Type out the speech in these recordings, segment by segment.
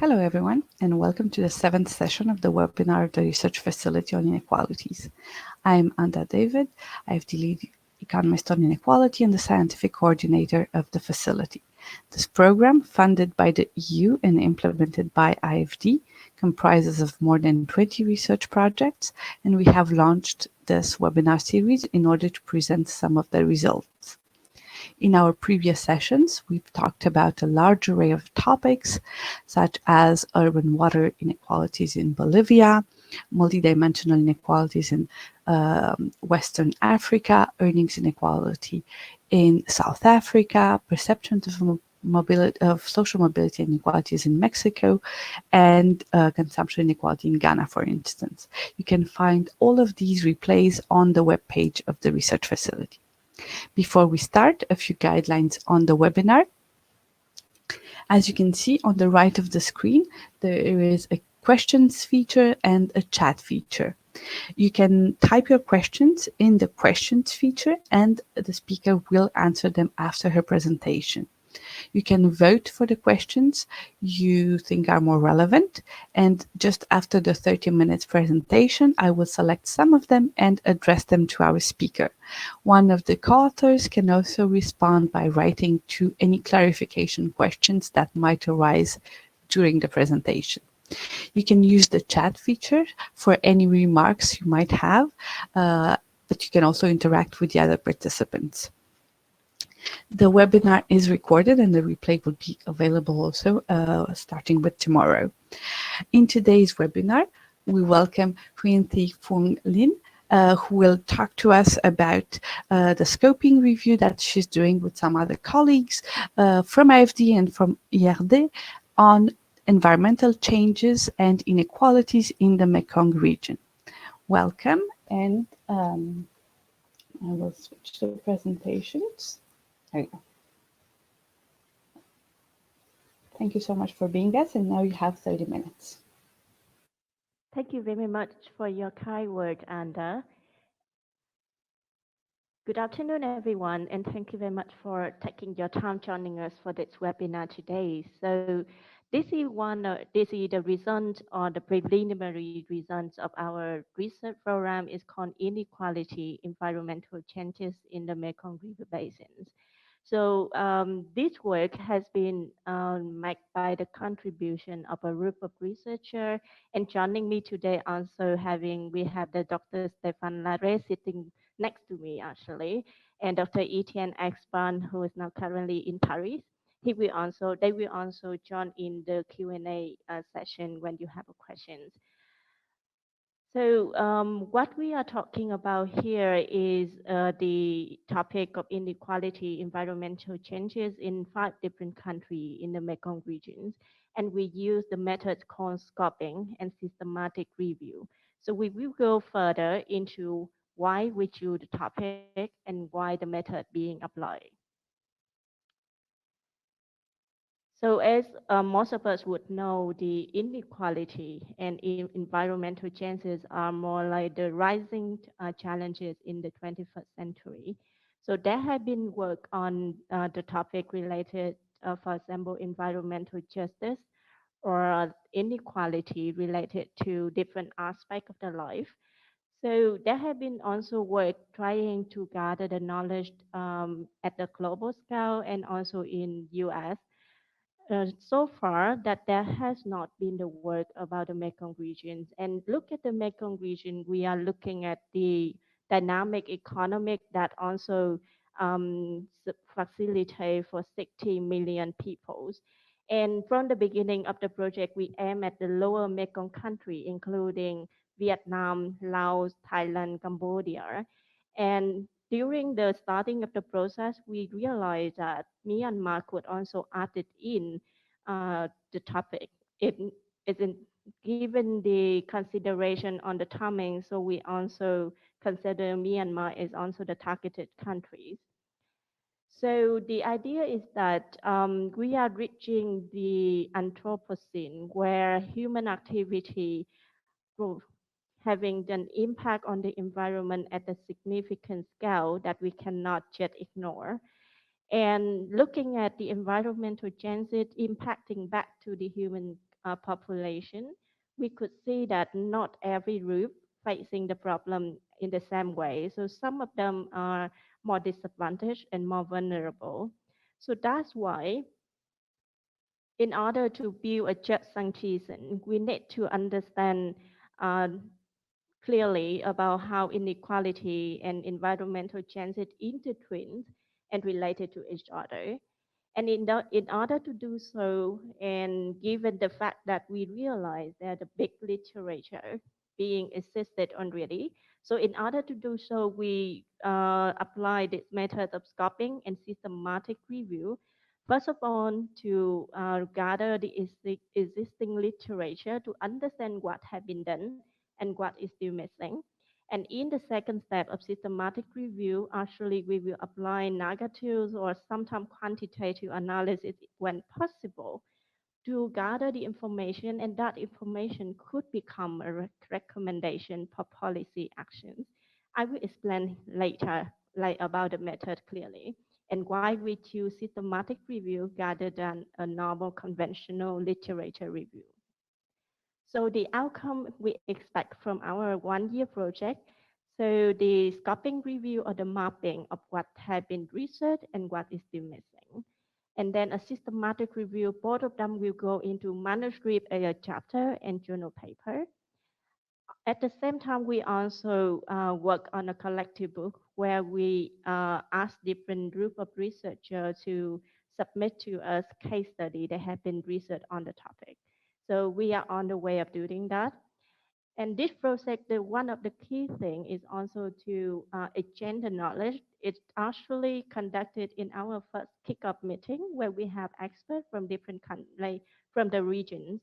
Hello everyone, and welcome to the seventh session of the webinar of the Research Facility on Inequalities. I'm Anda David. I'm the lead economist on inequality and the scientific coordinator of the facility. This program, funded by the EU and implemented by IFD, comprises of more than 20 research projects, and we have launched this webinar series in order to present some of the results. In our previous sessions, we've talked about a large array of topics, such as urban water inequalities in Bolivia, multidimensional inequalities in Western Africa, earnings inequality in South Africa, perceptions of social mobility inequalities in Mexico, and consumption inequality in Ghana, for instance. You can find all of these replays on the webpage of the research facility. Before we start, a few guidelines on the webinar. As you can see on the right of the screen, there is a questions feature and a chat feature. You can type your questions in the questions feature and the speaker will answer them after her presentation. You can vote for the questions you think are more relevant, and just after the 30 minutes presentation, I will select some of them and address them to our speaker. One of the co-authors can also respond by writing to any clarification questions that might arise during the presentation. You can use the chat feature for any remarks you might have, but you can also interact with the other participants. The webinar is recorded and the replay will be available also starting with tomorrow. In today's webinar, we welcome Huyen Thi Phuong Lin, who will talk to us about the scoping review that she's doing with some other colleagues from IFD and from IRD on environmental changes and inequalities in the Mekong region. Welcome, and I will switch to presentations. There you go. Thank you so much for being us, and now you have 30 minutes. Thank you very much for your kind word, Anda. Good afternoon, everyone, and thank you very much for taking your time joining us for this webinar today. So this is the result or the preliminary results of our research program is called Inequality, Environmental Changes in the Mekong River Basins. So this work has been made by the contribution of a group of researchers, and joining me today also we have the Dr. Stéphane Larrey sitting next to me actually, and Dr. Etienne Expan, who is now currently in Paris. They will also join in the Q&A session when you have questions. So what we are talking about here is the topic of inequality, environmental changes in 5 different countries in the Mekong regions. And we use the method called scoping and systematic review. So we will go further into why we choose the topic and why the method being applied. So as most of us would know, the inequality and environmental changes are more like the rising challenges in the 21st century. So there have been work on the topic related, for example, environmental justice or inequality related to different aspects of the life. So there have been also work trying to gather the knowledge at the global scale and also in US. So far that there has not been the work about the Mekong regions. And look at the Mekong region, we are looking at the dynamic economic that also facilitate for 60 million people. And from the beginning of the project, we aim at the lower Mekong country, including Vietnam, Laos, Thailand, Cambodia. And during the starting of the process, we realized that Myanmar could also add it in the topic. It isn't given the consideration on the timing, so we also consider Myanmar as also the targeted countries. So the idea is that we are reaching the Anthropocene, where human activity having an impact on the environment at a significant scale that we cannot yet ignore. And looking at the environmental changes impacting back to the human population, we could see that not every group facing the problem in the same way. So some of them are more disadvantaged and more vulnerable. So that's why in order to build a just sanction, we need to understand uh, clearly about how inequality and environmental changes intertwined and related to each other. And in order to do so, and given the fact that we realize that the big literature being existed already, so in order to do so, we apply this method of scoping and systematic review. First of all, to gather the existing literature to understand what has been done and what is still missing. And in the second step of systematic review, actually we will apply negative or sometimes quantitative analysis when possible to gather the information, and that information could become a recommendation for policy actions. I will explain later like about the method clearly and why we choose systematic review rather than a normal conventional literature review. So the outcome we expect from our 1 year project, so the scoping review or the mapping of what had been researched and what is still missing. And then a systematic review, both of them will go into manuscript, a chapter, and journal paper. At the same time, we also work on a collective book where we ask different group of researchers to submit to us case study that have been researched on the topic. So we are on the way of doing that. And this project, one of the key thing is also to exchange the knowledge. It's actually conducted in our first kickoff meeting where we have experts from different countries, from the regions,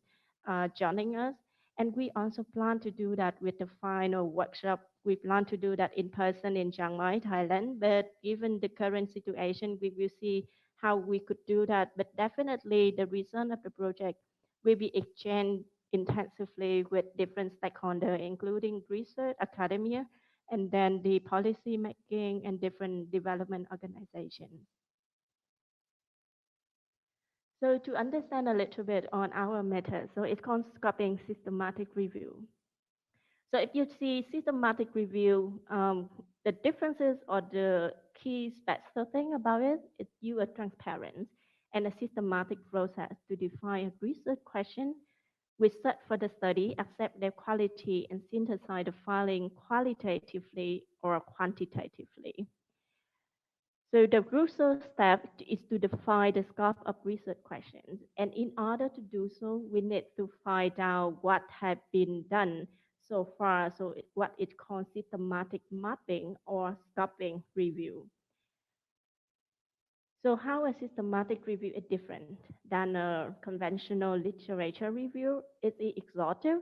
joining us. And we also plan to do that with the final workshop. We plan to do that in person in Chiang Mai, Thailand. But given the current situation, we will see how we could do that. But definitely the result of the project will be exchanged intensively with different stakeholders, including research, academia, and then the policy making and different development organizations. So to understand a little bit on our method, so it's called scoping systematic review. So if you see systematic review, the differences or the key special thing about it is you are transparent and a systematic process to define a research question. We search for the study, accept their quality, and synthesize the finding qualitatively or quantitatively. So the crucial step is to define the scope of research questions. And in order to do so, we need to find out what has been done so far. So what is called systematic mapping or scoping review. So how a systematic review is different than a conventional literature review? It is exhaustive,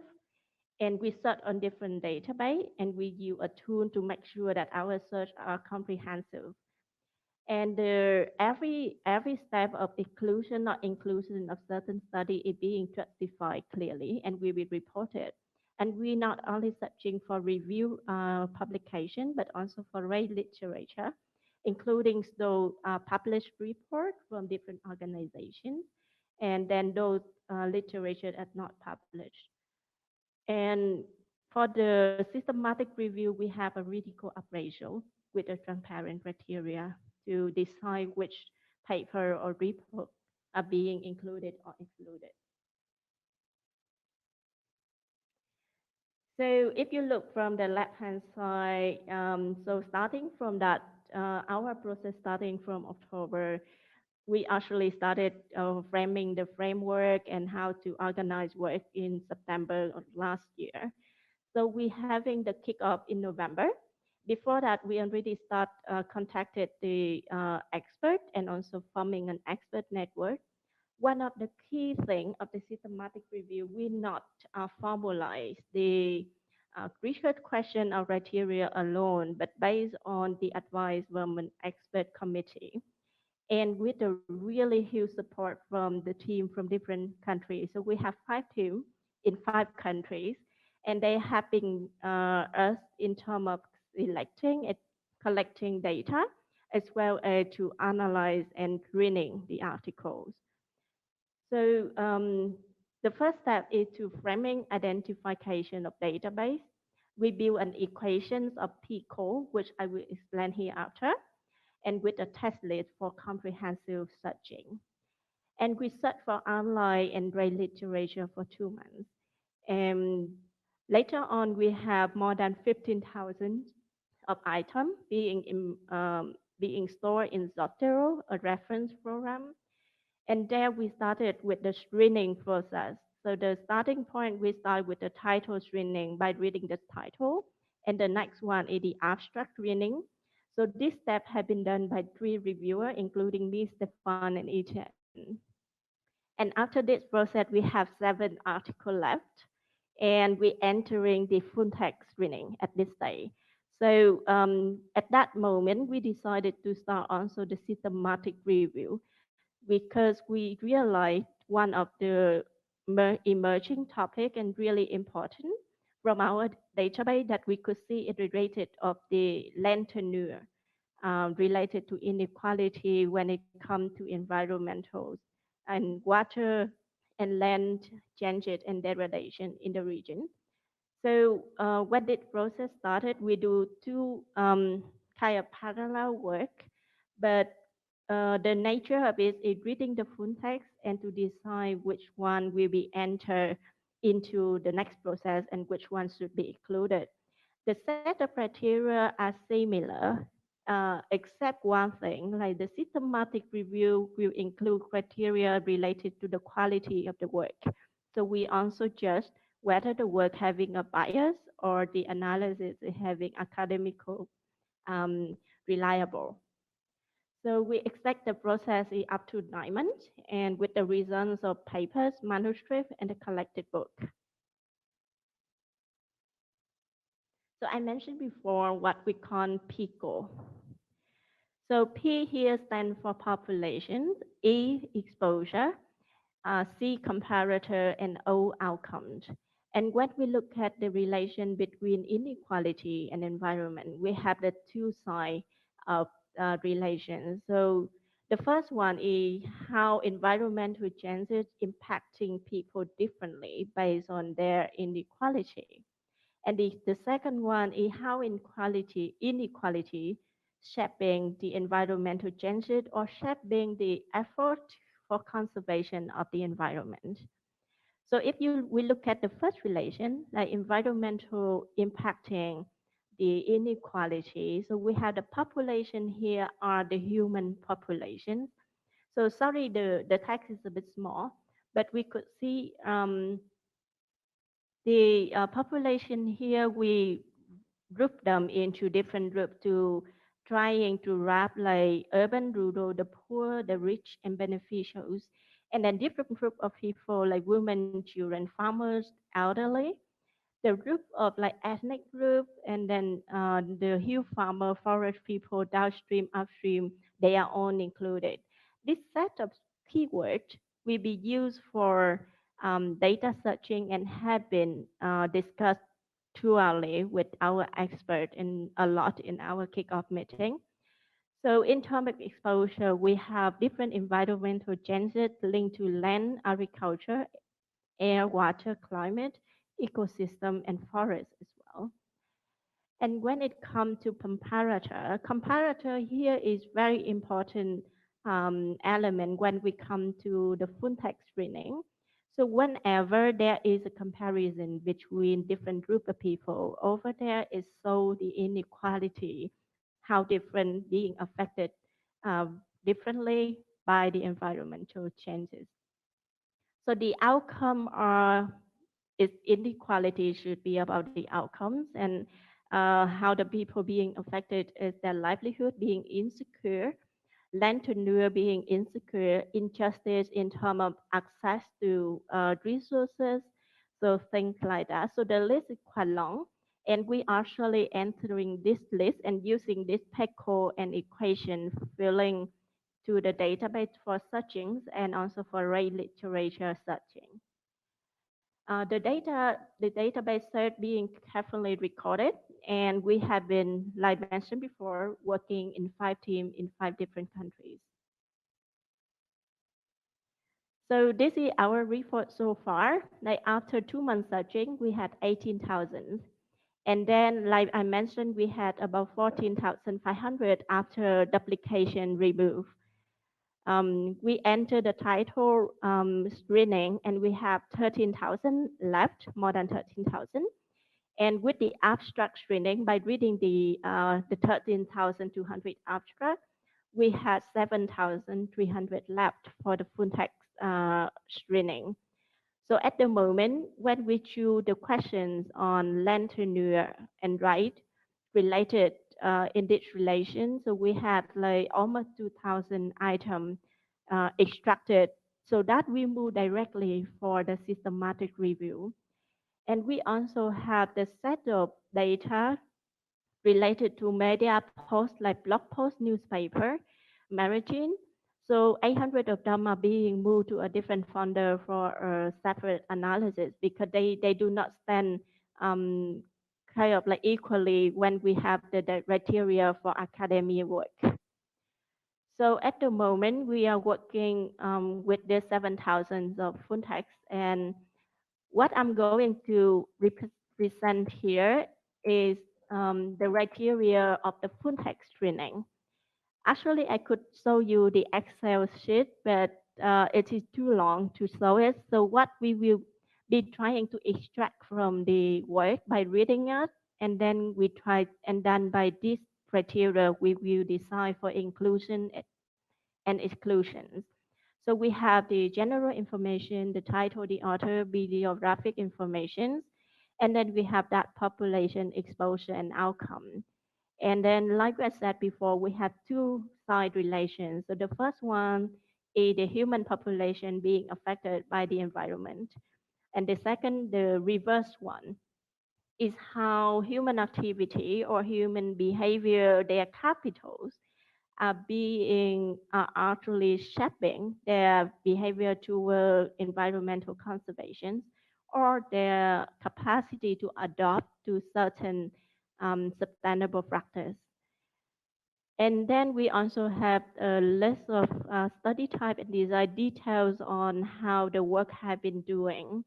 and we search on different database, and we use a tool to make sure that our search are comprehensive. And every step of inclusion or inclusion of certain study is being justified clearly, and we will report it. And we're not only searching for review publication, but also for rate literature, including those published reports from different organizations, and then those literature that not published. And for the systematic review, we have a critical appraisal with a transparent criteria to decide which paper or report are being included or excluded. So if you look from the left-hand side, so starting from that, our process starting from October, we actually started framing the framework and how to organize work in September of last year. So we having the kickoff in November. Before that, we already start contacted the expert and also forming an expert network. One of the key things of the systematic review, we not formalize the research question or criteria alone, but based on the advice from an expert committee and with a really huge support from the team from different countries. So we have 5 teams in 5 countries, and they helping us in terms of selecting and collecting data, as well as to analyze and reading the articles. So The first step is to framing identification of database. We build an equations of P-code, which I will explain here after, and with a test list for comprehensive searching. And we search for online and braille literature for 2 months. And later on, we have more than 15,000 of items being stored in Zotero, a reference program. And there we started with the screening process. So the starting point, we start with the title screening by reading the title. And the next one is the abstract reading. So this step has been done by 3 reviewers, including me, Stefan, and Etienne. And after this process, we have 7 articles left. And we're entering the full text screening at this stage. So at that moment, we decided to start also the systematic review because we realized one of the emerging topic and really important from our database that we could see it related of the land tenure related to inequality when it comes to environmental and water and land changes and degradation in the region. So when this process started, we do 2 kind of parallel work, but the nature of it is reading the full text and to decide which one will be entered into the next process and which one should be included. The set of criteria are similar, except one thing, like the systematic review will include criteria related to the quality of the work. So we also judge whether the work having a bias or the analysis is having academical um, reliable. So we expect the process is up to 9 months and with the results of papers, manuscript, and the collected book. So I mentioned before what we call PICO. So P here stands for population, E exposure, C comparator, and O outcomes. And when we look at the relation between inequality and environment, we have the 2 sides of relations. So the first one is how environmental changes impacting people differently based on their inequality. And the second one is how inequality shaping the environmental changes or shaping the effort for conservation of the environment. So if we look at the first relation, like environmental impacting the inequality, so we have the population here are the human populations. So sorry, the text is a bit small, but we could see the population here, we group them into different groups to trying to wrap like urban, rural, the poor, the rich, and beneficiaries. And then different group of people like women, children, farmers, elderly, the group of like ethnic group, and then the hill farmer, forest people, downstream, upstream, they are all included. This set of keywords will be used for data searching and have been discussed thoroughly with our expert in a lot in our kickoff meeting. So in terms of exposure, we have different environmental changes linked to land, agriculture, air, water, climate, ecosystem, and forest as well. And when it comes to comparator here is very important element when we come to the full text screening. So whenever there is a comparison between different group of people, over there is so the inequality, how different being affected differently by the environmental changes. So the outcome are is inequality should be about the outcomes and how the people being affected is their livelihood being insecure, land tenure being insecure, injustice in terms of access to resources, so things like that. So the list is quite long, and we actually entering this list and using this PECO and equation filling to the database for searchings and also for rate literature searching. The database set being carefully recorded, and we have been, like mentioned before, working in 5 teams in 5 different countries. So this is our report so far. Like after 2 months searching, we had 18,000. And then, like I mentioned, we had about 14,500 after duplication remove. We entered the title screening and we have 13,000 left, more than 13,000. And with the abstract screening, by reading the 13,200 abstract, we had 7,300 left for the full text screening. So at the moment, when we choose the questions on land tenure and right related in this relation, so we had like almost 2,000 items extracted. So that we move directly for the systematic review. And we also have the set of data related to media posts like blog post, newspaper, magazine. So 800 of them are being moved to a different folder for a separate analysis because they do not stand um, kind of like equally when we have the criteria for academia work. So at the moment, we are working with the 7,000 of full text, and what I'm going to present here is the criteria of the full text screening. Actually, I could show you the Excel sheet, but it is too long to show it. So what we will be trying to extract from the work by reading it, and then we try, and then by this criteria, we will decide for inclusion and exclusions. So we have the general information, the title, the author, bibliographic information, and then we have that population exposure and outcome. And then, like I said before, we have two side relations. So the first one is the human population being affected by the environment. And the second, the reverse one, is how human activity or human behavior, their capitals, are actually shaping their behavior toward environmental conservation or their capacity to adopt to certain sustainable practice. And then we also have a list of study type and design details on how the work have been doing.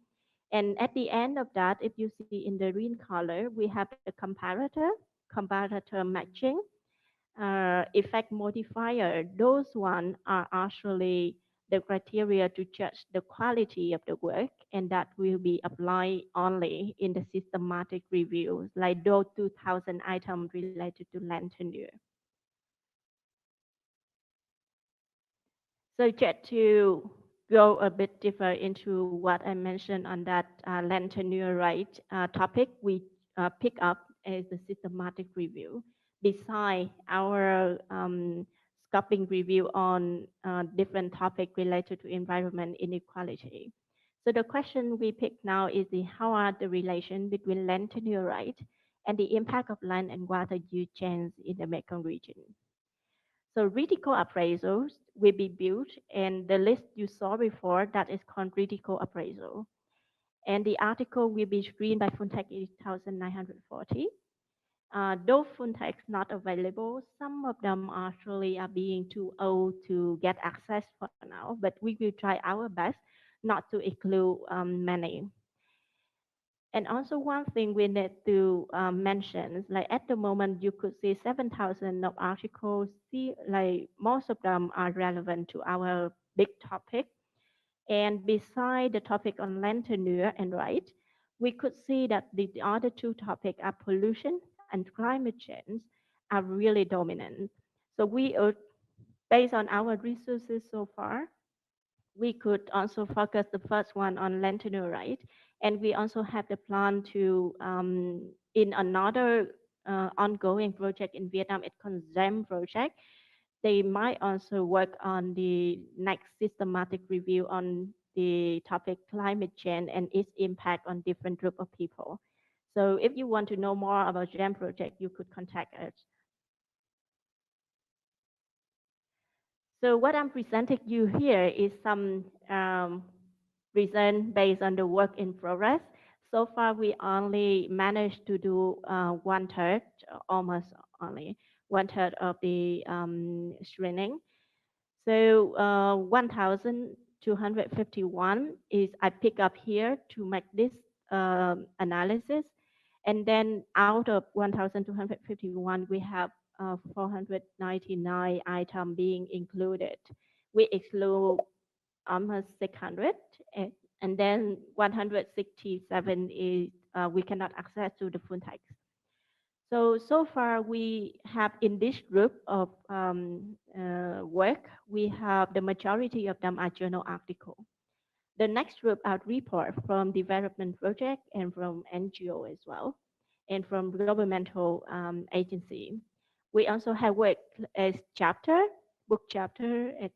And at the end of that, if you see in the green color, we have the comparator matching, effect modifier. Those ones are actually the criteria to judge the quality of the work, and that will be applied only in the systematic review, like those 2,000 items related to land tenure. So just to go a bit deeper into what I mentioned on that land tenure right topic, we pick up as the systematic review. Beside our scoping review on different topics related to environment inequality. So the question we pick now is how are the relation between land tenure right and the impact of land and water use change in the Mekong region. So critical appraisals will be built, and the list you saw before that is called critical appraisal. And the article will be screened by Funtech 8940. Those Funtechs not available, some of them actually are being too old to get access for now, but we will try our best not to exclude many. And also one thing we need to mention is like at the moment you could see 7,000 of articles. See, like most of them are relevant to our big topic. And beside the topic on land tenure and right, we could see that the other two topics are pollution and climate change are really dominant. So based on our resources so far, we could also focus the first one on land tenure right, and we also have the plan to in another ongoing project in Vietnam, it's called GEM project. They might also work on the next systematic review on the topic climate change and its impact on different group of people. So if you want to know more about GEM project, you could contact us. So what I'm presenting you here is some result based on the work in progress. So far, we only managed to do one third, almost only one third of the screening. So 1,000 1,251 is I pick up here to make this analysis. And then out of 1,251, we have 499 items being included. We exclude almost 600, and then 167 is we cannot access to the full text. So far we have in this group of work, we have the majority of them are journal article. The next group are report from development project and from NGO as well, and from governmental agency. We also have work as chapter, book chapter, and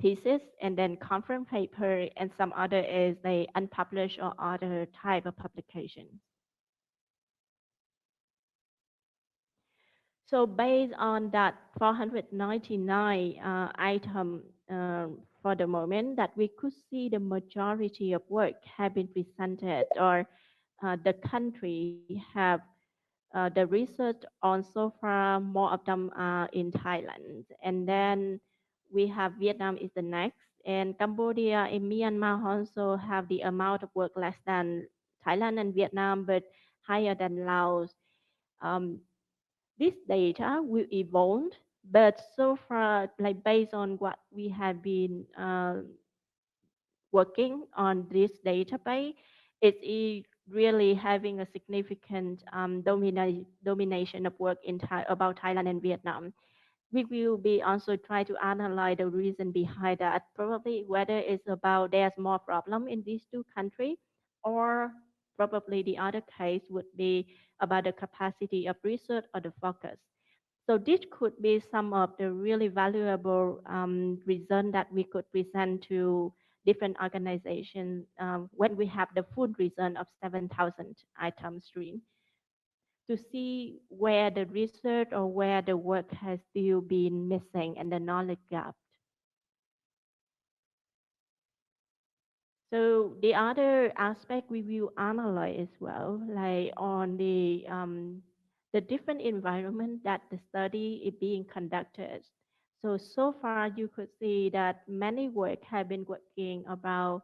thesis, and then conference paper, and some other is the unpublished or other type of publication. So based on that 499 item for the moment, that we could see the majority of work have been presented, or the country have the research on so far, more of them are in Thailand. And then we have Vietnam is the next, and Cambodia and Myanmar also have the amount of work less than Thailand and Vietnam, but higher than Laos. Um, this data will evolve, but so far, like based on what we have been working on this database, it is really having a significant domination of work in about Thailand and Vietnam. We will be also try to analyze the reason behind that, probably whether it's about there's more problem in these two countries, or probably the other case would be about the capacity of research or the focus. So this could be some of the really valuable reason that we could present to different organizations when we have the full reason of 7,000 item stream, to see where the research or where the work has still been missing and the knowledge gap. So the other aspect we will analyze as well, like on the different environment that the study is being conducted. So far you could see that many work have been working about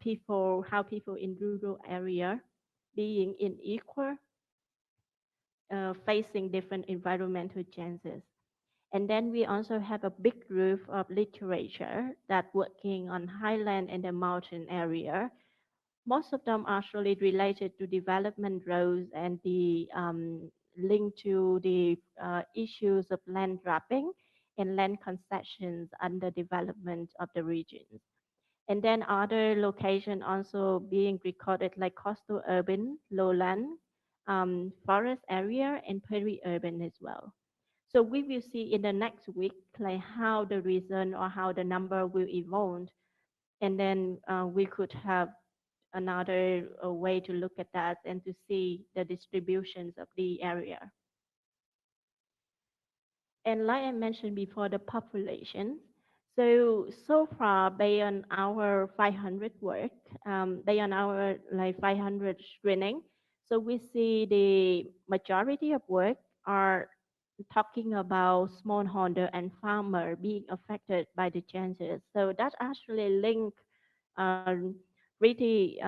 people, how people in rural area being unequal, facing different environmental changes. And then we also have a big group of literature that working on highland and the mountain area. Most of them are actually related to development roles and the link to the issues of land grabbing and land concessions under development of the regions. And then other location also being recorded like coastal urban, lowland, forest area, and peri-urban as well. So we will see in the next week like how the reason or how the number will evolve, and then we could have another way to look at that and to see the distributions of the area. And like I mentioned before, the population. So far, based on our 500 work, based on our like 500 screening, so we see the majority of work are talking about smallholder and farmer being affected by the changes. So that actually link pretty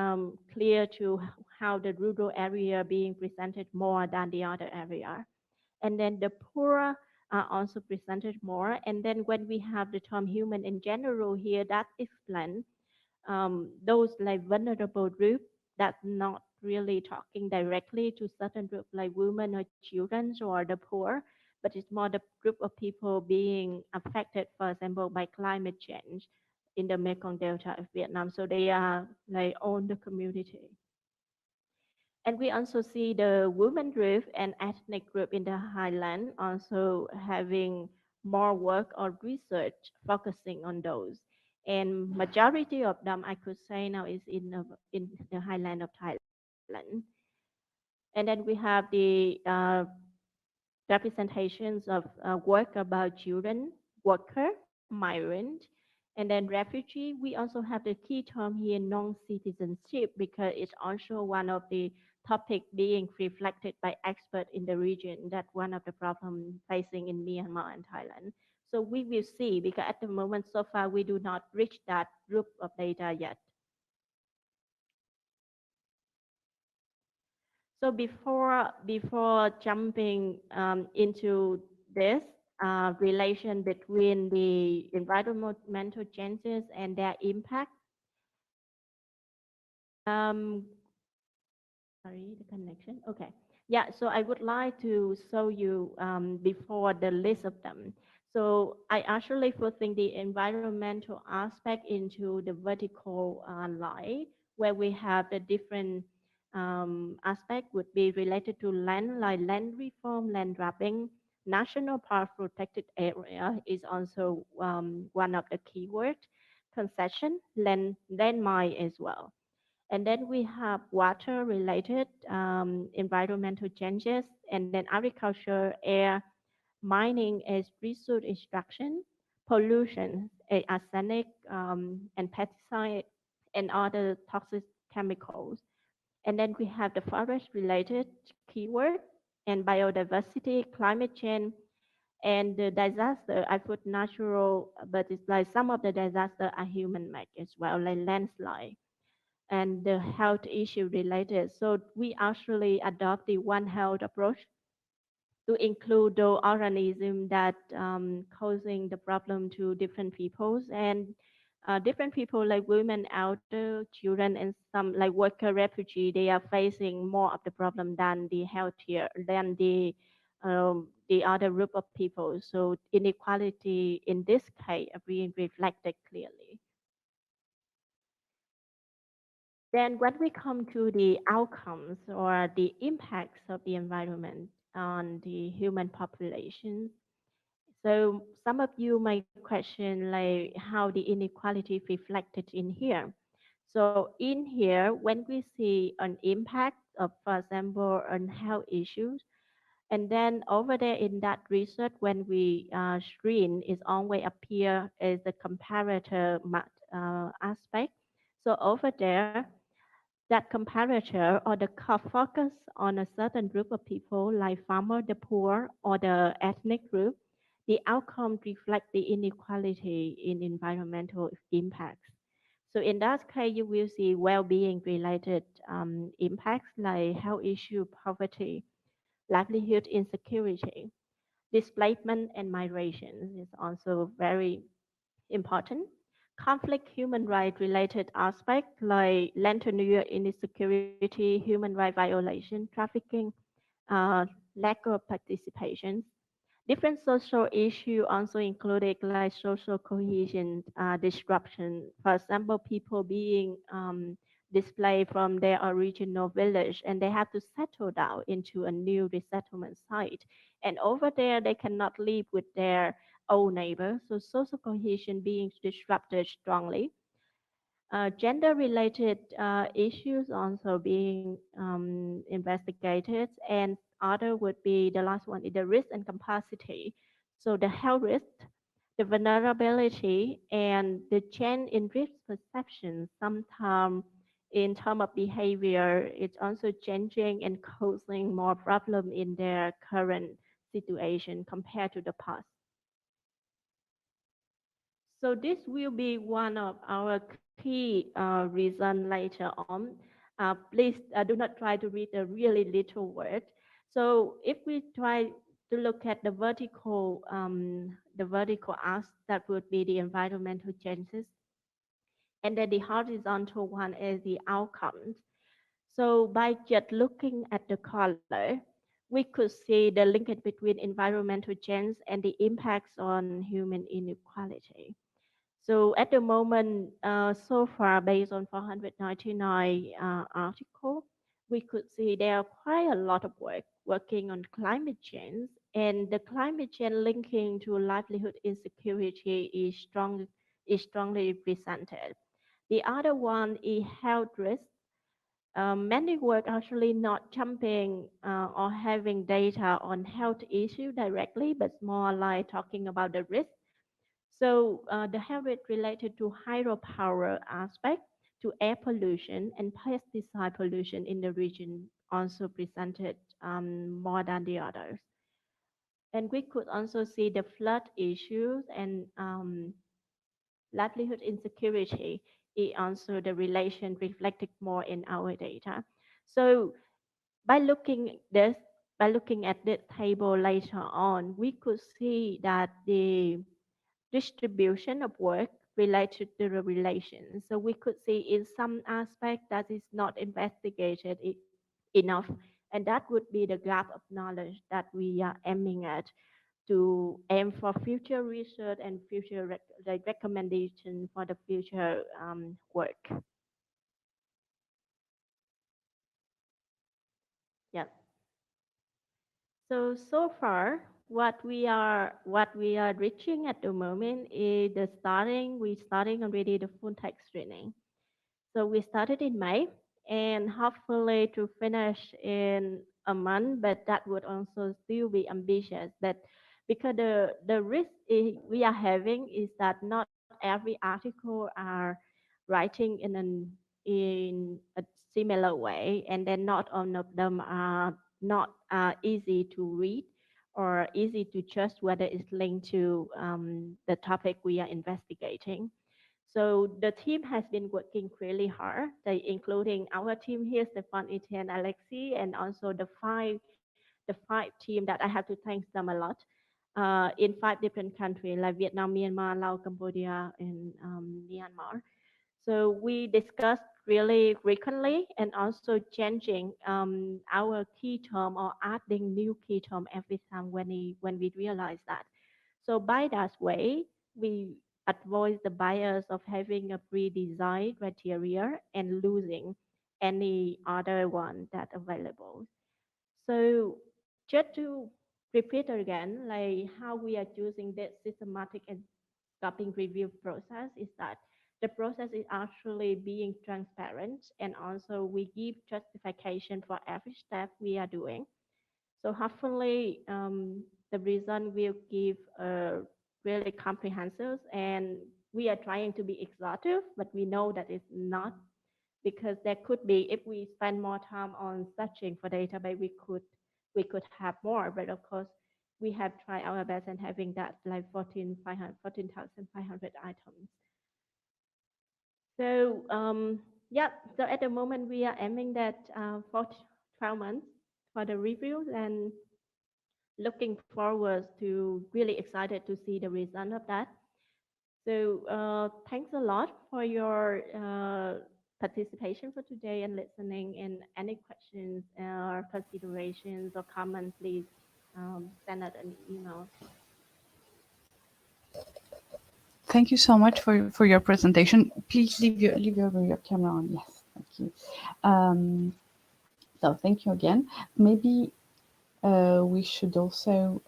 clear to how the rural area being presented more than the other area. And then the poor are also presented more. And then when we have the term human in general here, that explains those like vulnerable group that's not really talking directly to certain group like women or children or the poor, but it's more the group of people being affected, for example, by climate change in the Mekong Delta of Vietnam. So they are like own the community. And we also see the women group and ethnic group in the highland also having more work or research focusing on those. And majority of them, I could say now, is in the highland of Thailand. And then we have the representations of work about children, worker, migrant, and then refugee. We also have the key term here, non-citizenship, because it's also one of the topic being reflected by experts in the region that one of the problems facing in Myanmar and Thailand. So we will see, because at the moment so far we do not reach that group of data yet. So before jumping into this relation between the environmental changes and their impact, um, sorry, the connection. Okay. Yeah, so I would like to show you before the list of them. So I actually putting the environmental aspect into the vertical line, where we have the different aspect would be related to land, like land reform, land grabbing. National park protected area is also one of the keywords. Concession, land mine as well. And then we have water related environmental changes, and then agriculture, air, mining as resource extraction, pollution, arsenic, and pesticide, and other toxic chemicals. And then we have the forest related keyword and biodiversity, climate change, and the disaster. I put natural, but it's like some of the disaster are human made as well, like landslide and the health issue related. So we actually adopt the One Health approach to include the organism that causing the problem to different peoples and different people like women, elder, children, and some like worker refugee. They are facing more of the problem than the healthier than the other group of people. So inequality in this case are being reflected clearly. Then when we come to the outcomes or the impacts of the environment on the human population, so some of you might question like how the inequality reflected in here. So in here, when we see an impact of, for example, on health issues, and then over there in that research, when we screen, is always appear as the comparator aspect. So over there, that comparator or the focus on a certain group of people like farmer, the poor, or the ethnic group, the outcome reflect the inequality in environmental impacts. So in that case, you will see well-being related impacts like health issue, poverty, livelihood insecurity, displacement, and migration is also very important. Conflict human rights related aspects like land tenure, insecurity, human rights violation, trafficking, uh, lack of participation. Different social issues also included like social cohesion disruption. For example, people being displaced from their original village and they have to settle down into a new resettlement site. And over there, they cannot live with their old neighbor. So social cohesion being disrupted strongly. Gender-related issues also being investigated, and other would be the last one is the risk and capacity. So the health risk, the vulnerability, and the change in risk perception. Sometimes, in terms of behavior, it's also changing and causing more problem in their current situation compared to the past. So this will be one of our key reason later on. Please do not try to read a really little word. So if we try to look at the vertical aspect, that would be the environmental changes, and then the horizontal one is the outcomes. So by just looking at the color, we could see the linkage between environmental change and the impacts on human inequality. So at the moment, so far, based on 499 article, we could see there are quite a lot of work working on climate change, and the climate change linking to livelihood insecurity is strongly presented. The other one is health risk. Many work actually not jumping or having data on health issue directly, but more like talking about the risk. So the health risk related to hydropower aspect, to air pollution and pesticide pollution in the region also presented more than the others. And we could also see the flood issues and livelihood insecurity is also the relation reflected more in our data. So by looking this, by looking at this table later on, we could see that the distribution of work related to the relations. So we could see in some aspect that is not investigated enough, and that would be the gap of knowledge that we are aiming at to aim for future research and future like recommendation for the future work. Yeah. So far, what we are reaching at the moment is the starting. We starting already the full text screening. So we started in May and hopefully to finish in a month, but that would also still be ambitious. But because the risk we are having is that not every article are writing in a similar way, and then not all of them are not easy to read or easy to trust whether it's linked to the topic we are investigating. So the team has been working really hard, including our team here, Stefan, Etienne, Alexi, and also the five team that I have to thank them a lot in 5 different countries like Vietnam, Myanmar, Laos, Cambodia, and Myanmar. So we discussed really frequently and also changing our key term or adding new key term every time when we realize that. So by that way, we avoid the bias of having a pre-designed criteria and losing any other one that available. So just to repeat again, like how we are using this systematic and scoping review process is that the process is actually being transparent and also we give justification for every step we are doing. So hopefully the result will give a really comprehensive and we are trying to be exhaustive, but we know that it's not because there could be if we spend more time on searching for database we could have more, but of course we have tried our best and having that like 14,500 items. So yeah, so at the moment we are aiming that for 12 months for the reviews and looking forward to really excited to see the result of that. So thanks a lot for your participation for today and listening. And any questions or considerations or comments, please send us an email. Thank you so much for your presentation. Please leave your camera on. Yes, thank you. Um, so thank you again. Maybe we should also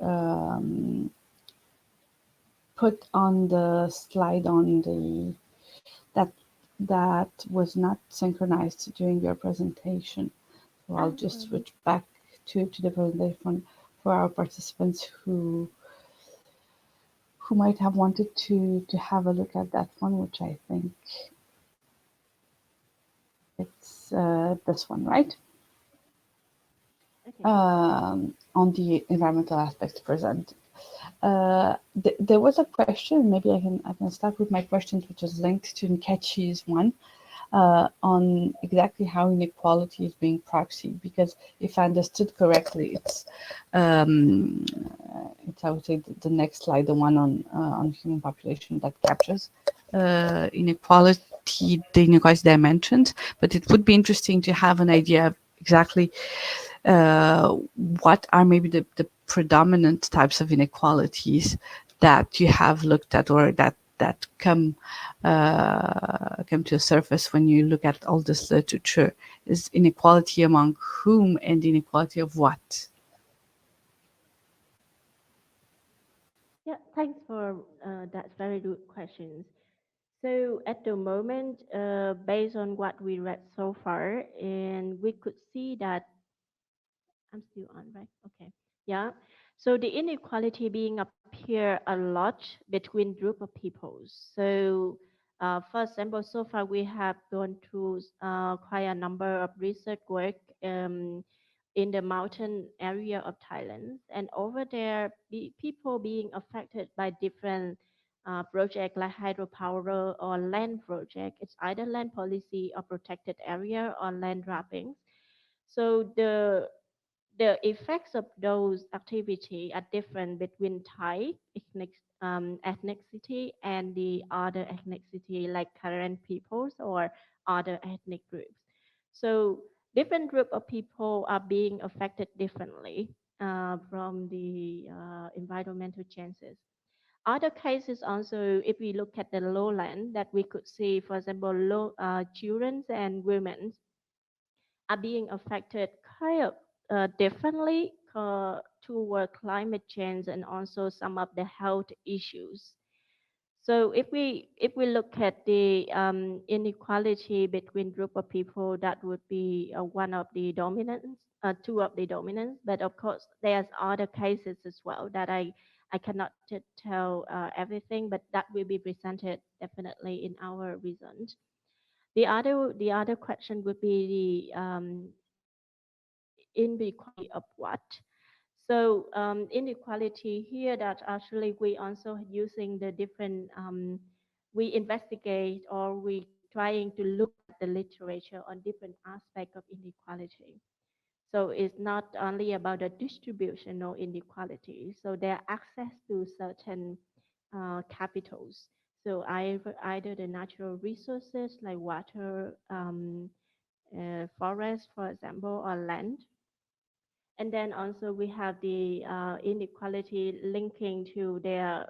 put on the slide on the that that was not synchronized during your presentation. So I'll just Sorry. switch back to the presentation for our participants who might have wanted to have a look at that one, which I think it's this one, right? Okay. On the environmental aspects present. There was a question. Maybe I can start with my questions, which is linked to Nkechi's one on exactly how inequality is being proxied. Because if I understood correctly, it's I would say the next slide, the one on human population that captures inequality, the inequality dimensions. But it would be interesting to have an idea of exactly uh, what are maybe the predominant types of inequalities that you have looked at or that come to the surface when you look at all this literature? Is inequality among whom and inequality of what? Yeah, thanks for that very good questions. So at the moment, based on what we read so far, and we could see that I'm still on, right? Okay. Yeah. So the inequality being appear a lot between group of people. So, for example, so far we have gone through quite a number of research work in the mountain area of Thailand, and over there, people being affected by different projects like hydropower or land project. It's either land policy or protected area or land grabbing. So the effects of those activity are different between Thai ethnicity and the other ethnicity like Karen peoples or other ethnic groups. So different group of people are being affected differently from the environmental changes. Other cases also, if we look at the lowland, that we could see, for example, children and women are being affected kind of differently toward climate change and also some of the health issues. So if we look at the inequality between group of people, that would be one of the dominants, two of the dominants. But of course, there's other cases as well that I cannot tell everything, but that will be presented definitely in our results. The other question would be the inequality of what? So inequality here that actually we also using the different we investigate or we trying to look at the literature on different aspects of inequality. So it's not only about the distributional inequality. So their access to certain capitals. So either the natural resources like water, forest, for example, or land. And then also we have the inequality linking to their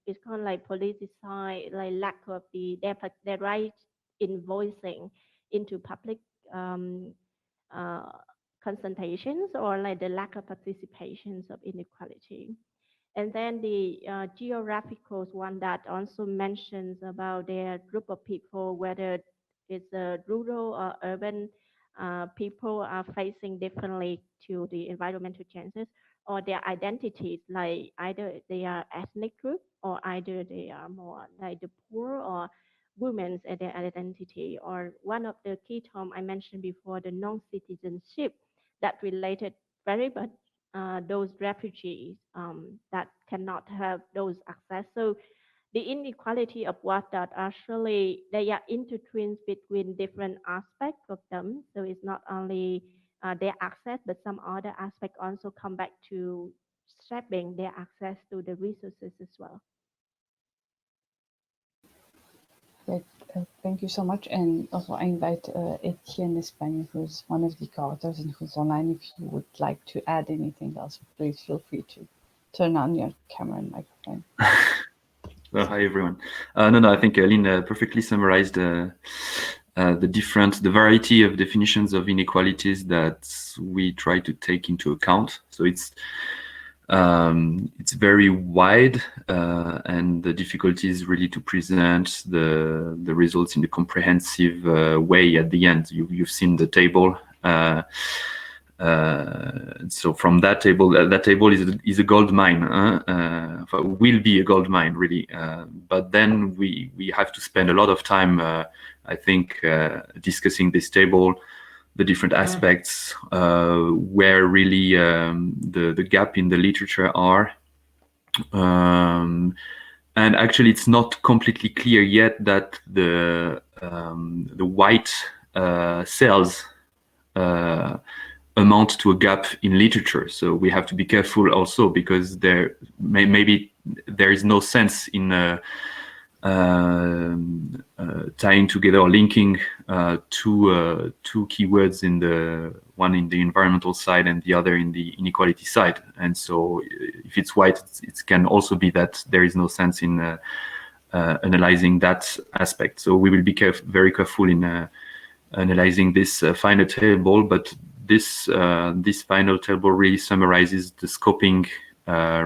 it's kind of like politicized, like lack of their right in voicing into public um, uh, consultations or like the lack of participations of inequality. And then the geographical one that also mentions about their group of people, whether it's a rural or urban people are facing differently to the environmental changes or their identities, like either they are ethnic group or either they are more like the poor or women's at their identity, or one of the key terms I mentioned before, the non-citizenship that related very much those refugees that cannot have those access. So the inequality of what that actually they are intertwined between different aspects of them. So it's not only their access, but some other aspect also come back to shaping their access to the resources as well. Great. Thank you so much. And also, I invite Etienne Espagne, who's one of the co-authors and who's online. If you would like to add anything else, please feel free to turn on your camera and microphone. Well, hi everyone. No, I think Lynn perfectly summarized the variety of definitions of inequalities that we try to take into account. So it's very wide, and the difficulty is really to present the results in a comprehensive way at the end. You've seen the table. So from that table is a gold mine, will be a gold mine really. But then we have to spend a lot of time, I think, discussing this table, the different aspects, where really the gap in the literature are. And actually, it's not completely clear yet that the white cells amount to a gap in literature. So we have to be careful also, because maybe there is no sense in tying together or linking two keywords, in the one in the environmental side and the other in the inequality side. And so if it's white, it can also be that there is no sense in analyzing that aspect. So we will be very careful in analyzing this final table, but this final table really summarizes the scoping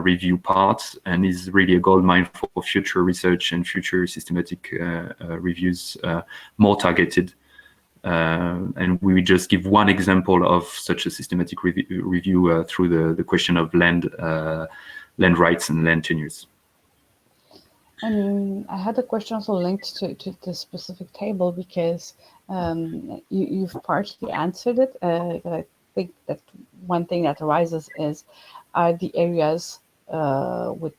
review part and is really a goldmine for future research and future systematic reviews, more targeted. And we will just give one example of such a systematic review through the question of land rights and land tenures. And I had a question also linked to the specific table because you've partially answered it. But I think that one thing that arises is, are the areas with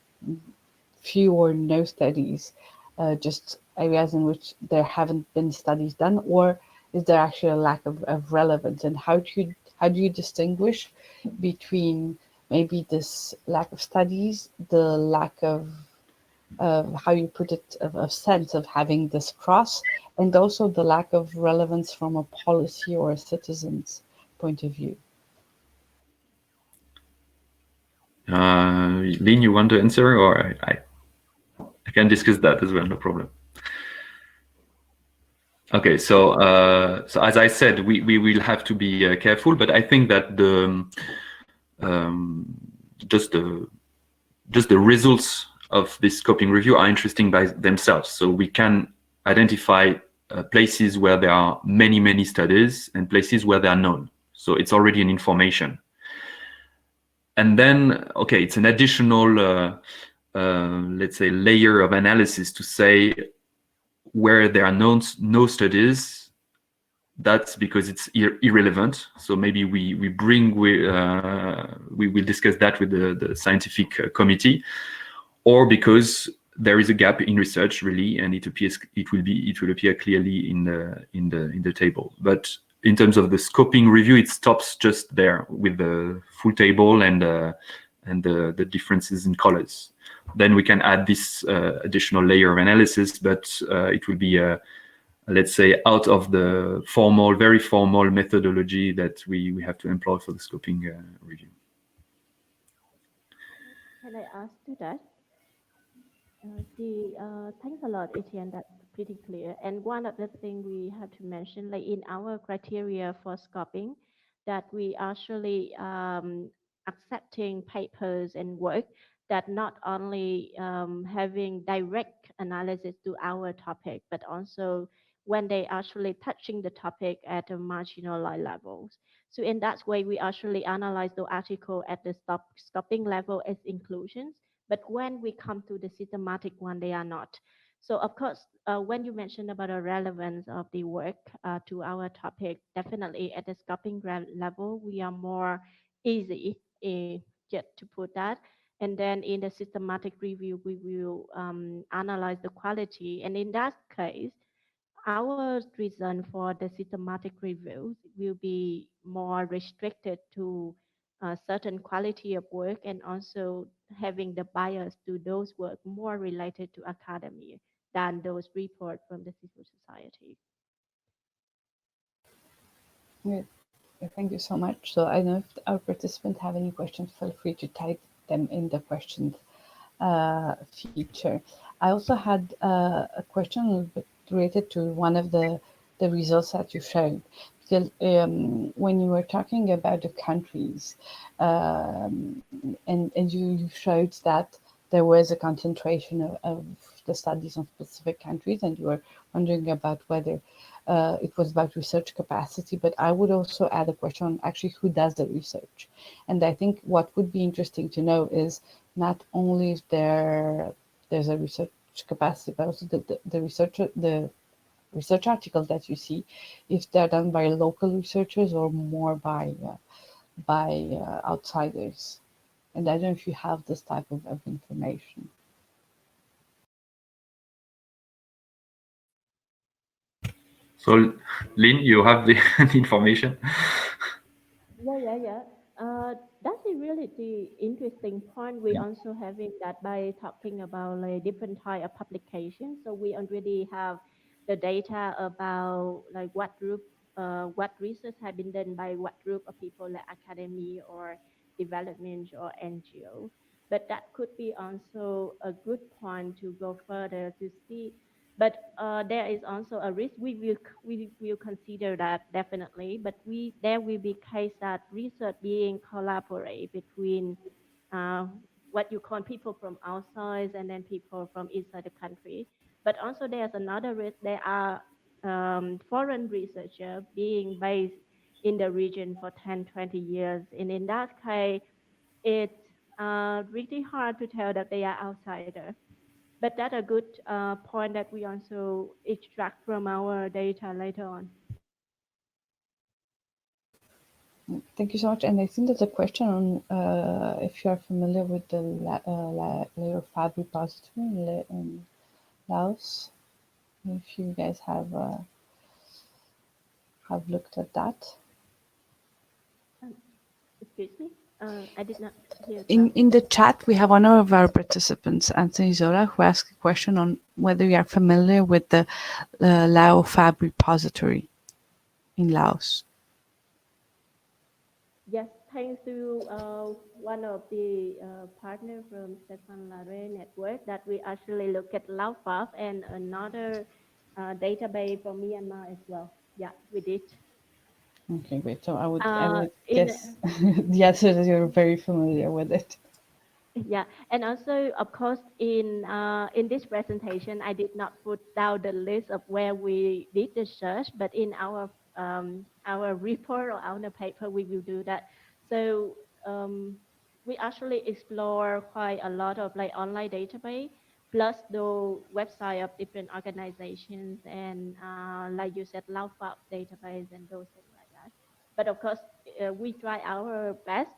few or no studies just areas in which there haven't been studies done, or is there actually a lack of relevance? And how do you distinguish between maybe this lack of studies, the lack of how you put it, of sense of having this cross, and also the lack of relevance from a policy or a citizen's point of view? Lynn, you want to answer, or I can discuss that as well, no problem. Okay, so as I said, we will have to be careful, but I think that um, just the results of this scoping review are interesting by themselves. So we can identify places where there are many studies and places where they are known. So it's already an information. And then, okay, it's an additional, let's say, layer of analysis to say where there are no studies. That's because it's irrelevant. So maybe we will discuss that with the scientific committee, or because there is a gap in research really, and it will appear clearly in the table. But in terms of the scoping review, it stops just there with the full table and the differences in colors. Then we can add this additional layer of analysis, but it will be let's say out of the very formal methodology that we have to employ for the scoping review. Can I ask you that? Thanks a lot, Etienne. That's pretty clear. And one of the things we have to mention, like in our criteria for scoping, that we actually accepting papers and work that not only having direct analysis to our topic, but also when they actually touching the topic at a marginalized levels. So in that way, we actually analyze the article at the scoping level as inclusions, but when we come to the systematic one, they are not. So of course, when you mentioned about the relevance of the work to our topic, definitely at the scoping level, we are more easy yet to put that. And then in the systematic review, we will analyze the quality. And in that case, our reason for the systematic reviews will be more restricted to certain quality of work, and also having the bias to those work more related to academia than those reports from the civil society. Yeah, thank you so much. So I know if our participants have any questions, feel free to type them in the questions feature. I also had a question a little bit related to one of the results that you showed. Because when you were talking about the countries, and you showed that there was a concentration of the studies on specific countries, and you were wondering about whether it was about research capacity, but I would also add a question on actually who does the research. And I think what would be interesting to know is not only if there's a research capacity, but also the research articles that you see, if they're done by local researchers or more by outsiders. And I don't know if you have this type of information. So Lynn, you have the information. Yeah. That's a really the interesting point. We also having that by talking about like different type of publications. So we already have the data about like what research has been done by what group of people, like academy or development or NGO. But that could be also a good point to go further to see. But there is also a risk. We will consider that definitely. But there will be case that research being collaborate between uh, what you call people from outside and then people from inside the country. But also there's another risk. There are foreign researchers being based in the region for 10, 20 years. And in that case, it's really hard to tell that they are outsider. But that's a good point that we also extract from our data later on. Thank you so much. And I think there's a question on if you are familiar with the Lovepath repository in Laos. If you guys have looked at that. Excuse me, I did not hear that. In the chat, we have one of our participants, Anthony Zola, who asked a question on whether you are familiar with the Lao Fab repository in Laos. Yes, thanks to one of the partner from Stefan Larre network that we actually look at Lovepath and another database from Myanmar as well. Yeah, we did. Okay, great. So I would In guess the answer is you're very familiar with it. Yeah, and also, of course, in this presentation, I did not put down the list of where we did the search, but in our report or our paper, we will do that. So we actually explore quite a lot of like online database, plus the website of different organizations, and like you said, Lovepath database and those things like that. But of course, we try our best,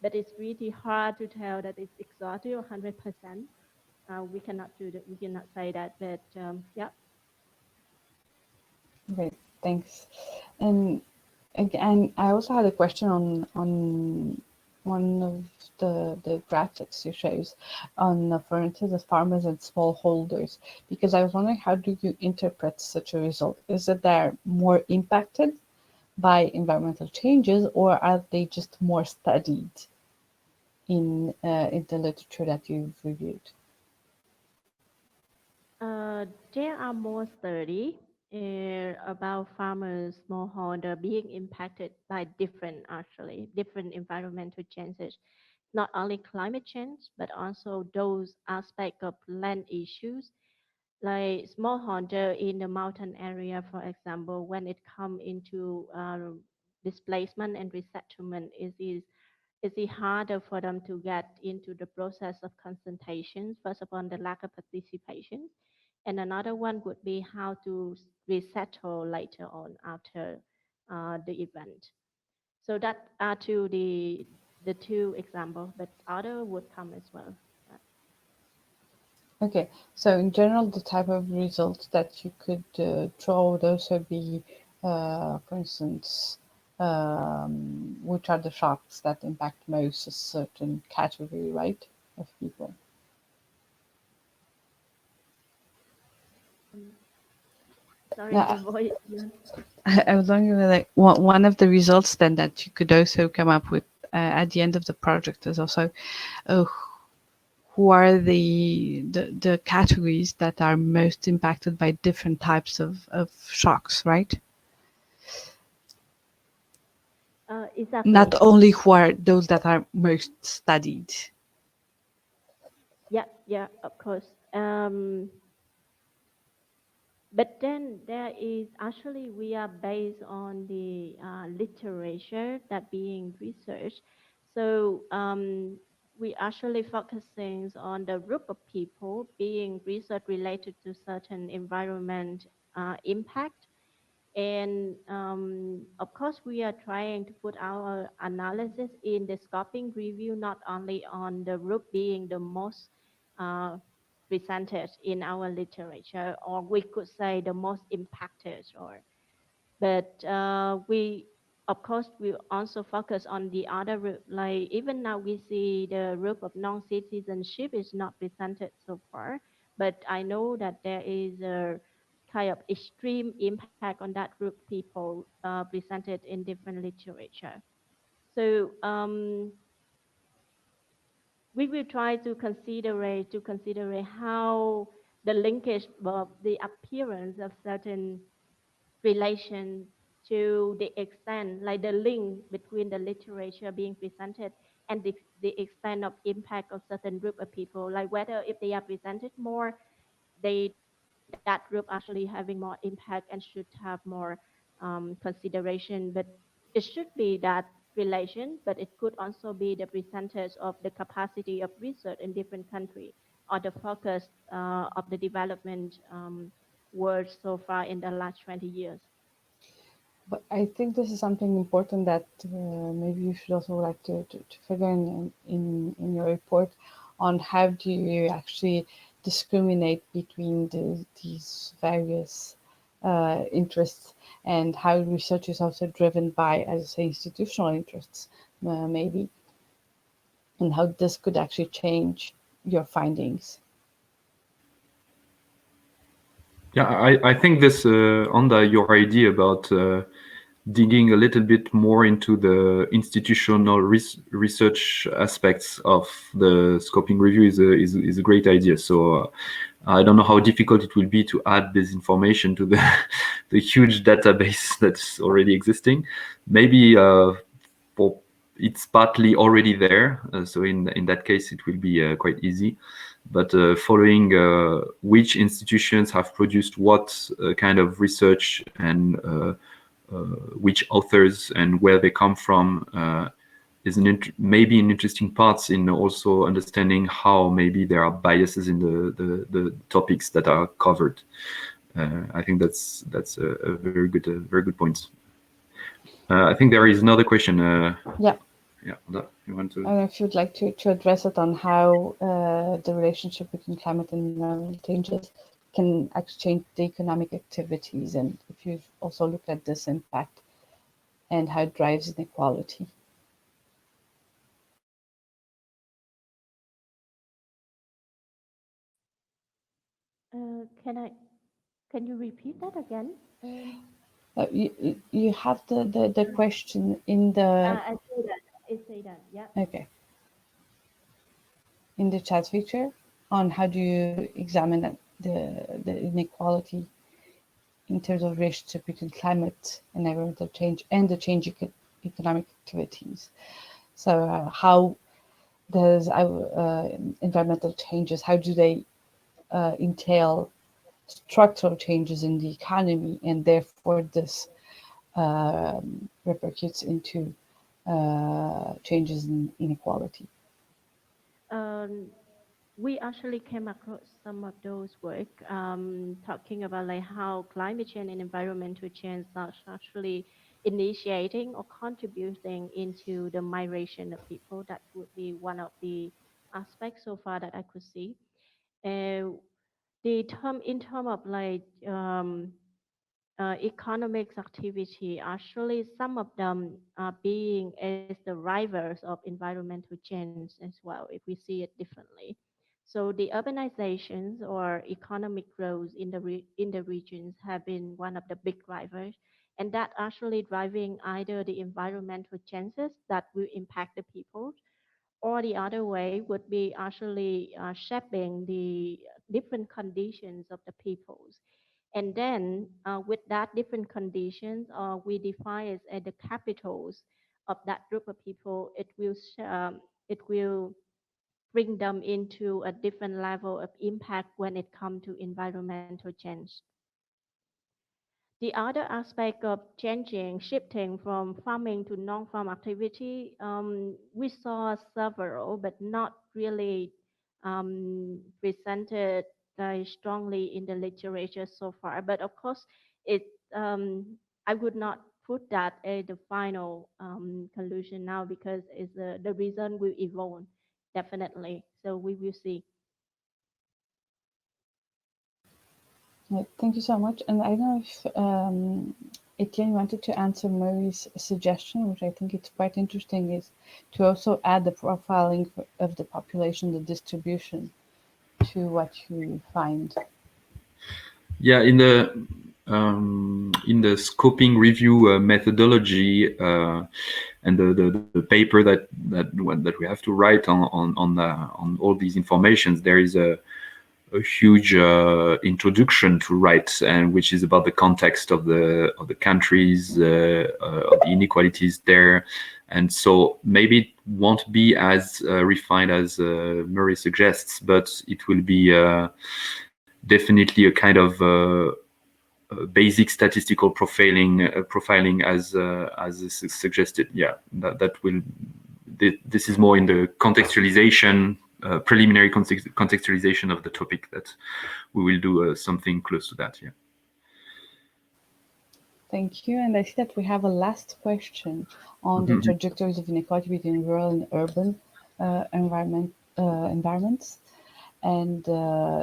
but it's really hard to tell that it's exhausted or 100%. We cannot do that. We cannot say that, but yeah. Okay, thanks. And again, I also had a question on one of the graphics you shows on, for instance, the farmers and smallholders, because I was wondering, how do you interpret such a result? Is it they're more impacted by environmental changes, or are they just more studied in the literature that you've reviewed? There are more study about farmers, smallholder being impacted by different environmental changes, not only climate change, but also those aspects of land issues, like smallholder in the mountain area, for example. When it come into displacement and resettlement, is it harder for them to get into the process of consultation? First of all, the lack of participation, and another one would be how to resettle later on after the event. So that are the two examples, but other would come as well. Yeah. Okay, so in general, the type of results that you could draw would also be, for instance, which are the shocks that impact most a certain category, right, of people. Um, Sorry, the Yeah, voice. Yeah. I was wondering, like, one of the results then that you could also come up with at the end of the project is also, uh, who are the categories that are most impacted by different types of shocks, right? Exactly. Not only who are those that are most studied. Yeah, yeah, of course. But then there is actually, we are based on the literature that being researched. So we actually focusing on the group of people being research related to certain environment impact. And of course, we are trying to put our analysis in the scoping review, not only on the group being the most uh, presented in our literature, or we could say the most impacted, or but we of course we also focus on the other route. Like even now we see the group of non-citizenship is not presented so far, but I know that there is a kind of extreme impact on that group people presented in different literature. So we will try to consider how the linkage of the appearance of certain relation to the extent, like the link between the literature being presented and the extent of impact of certain group of people, like whether if they are presented more, that group actually having more impact and should have more consideration. But it should be that relation, but it could also be the percentage of the capacity of research in different countries. or the focus of the development world so far in the last 20 years. But I think this is something important that maybe you should also like to figure in your report on how do you actually discriminate between these various interests, and how research is also driven by, as I say, institutional interests, maybe, and how this could actually change your findings. Yeah, I think this, Onda, your idea about digging a little bit more into the institutional research aspects of the scoping review is a great idea. So I don't know how difficult it will be to add this information to the the huge database that's already existing. Maybe it's partly already there, so in that case it will be quite easy. But following which institutions have produced what kind of research, and which authors and where they come from, is maybe an interesting part in also understanding how maybe there are biases in the topics that are covered. I think that's a very good point. I think there is another question. Yeah. Yeah, you want to? I don't know if you'd like to address it on how the relationship between climate and environmental changes can actually change the economic activities, and if you've also looked at this impact and how it drives inequality. Can you repeat that again? You have the question in the... I say that. I say that. Yeah. Okay. In the chat feature, on how do you examine the inequality in terms of relationship between climate and environmental change and the change in economic activities. So how does environmental changes, how do they entail structural changes in the economy, and therefore this repercutes into changes in inequality? We actually came across some of those work talking about like how climate change and environmental change are actually initiating or contributing into the migration of people. That would be one of the aspects so far that I could see. The term in terms of like economic activity, actually some of them are being as the drivers of environmental change as well, if we see it differently. So the urbanizations or economic growth in in the regions have been one of the big drivers, and that actually driving either the environmental changes that will impact the people, or the other way would be actually shaping the different conditions of the peoples. And then with that different conditions, we define it as the capitals of that group of people. It will bring them into a different level of impact when it comes to environmental change. The other aspect of changing, shifting from farming to non-farm activity, we saw several, but not really presented very strongly in the literature so far. But of course, I would not put that as the final conclusion now, because it's the reason will evolve definitely. So we will see. Thank you so much. And I don't know if Etienne wanted to answer Murray's suggestion, which I think it's quite interesting, is to also add the profiling of the population, the distribution, to what you find. Yeah, in the scoping review methodology and the paper that we have to write on all these informations, there is a huge introduction to write, and which is about the context of the countries, of the inequalities there, and so maybe it won't be as refined as Murray suggests, but it will be definitely a kind of basic statistical profiling as suggested. Yeah, that will. This is more in the contextualization preliminary contextualization of the topic that we will do something close to that. Yeah. Thank you. And I see that we have a last question on the trajectories of inequality between rural and urban environments. And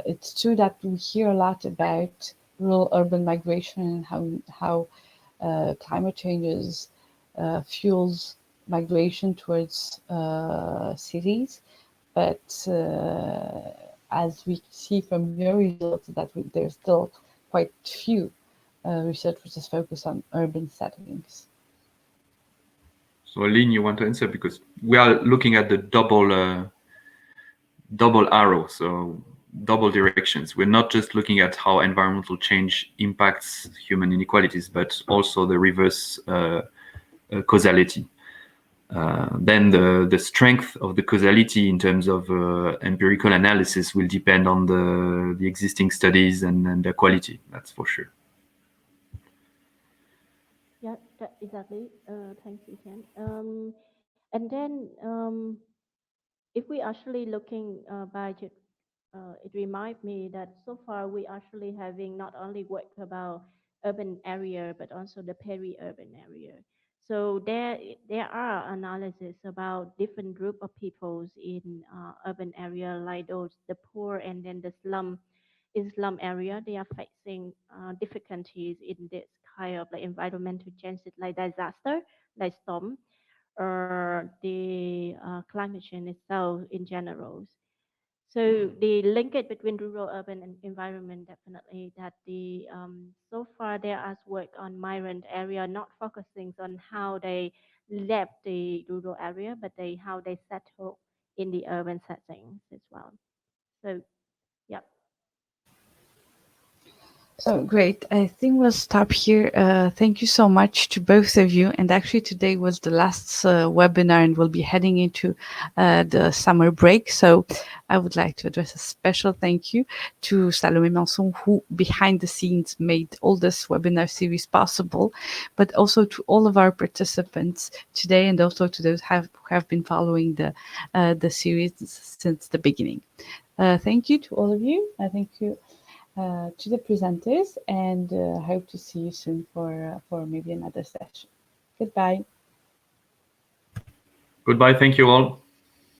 it's true that we hear a lot about rural-urban migration and how climate changes fuels migration towards cities. But as we see from your results, that there's still quite few research which is focused on urban settings. So, Aline, you want to answer, because we are looking at the double arrow, so double directions. We're not just looking at how environmental change impacts human inequalities, but also the reverse causality. Then the strength of the causality in terms of empirical analysis will depend on the existing studies and their quality. That's for sure. Yeah, exactly. Thank you, Ken. And then if we actually looking by it reminds me that so far we actually having not only work about urban area but also the peri-urban area. So there are analysis about different group of peoples in urban area, like those the poor and then the slum. In slum area, they are facing difficulties in this kind of like environmental changes, like disaster, like storm, or the climate change itself in general. So the linkage between rural urban and environment, definitely that the so far there is work on migrant area, not focusing on how they left the rural area, but how they settle in the urban settings as well. So yeah. So great. I think we'll stop here. Thank you so much to both of you. And actually today was the last webinar, and we'll be heading into the summer break. So I would like to address a special thank you to Salomé Manson, who behind the scenes made all this webinar series possible, but also to all of our participants today, and also to those who have been following the series since the beginning. Thank you to all of you. Thank you to the presenters, and hope to see you soon for maybe another session. Goodbye. Goodbye. Thank you all.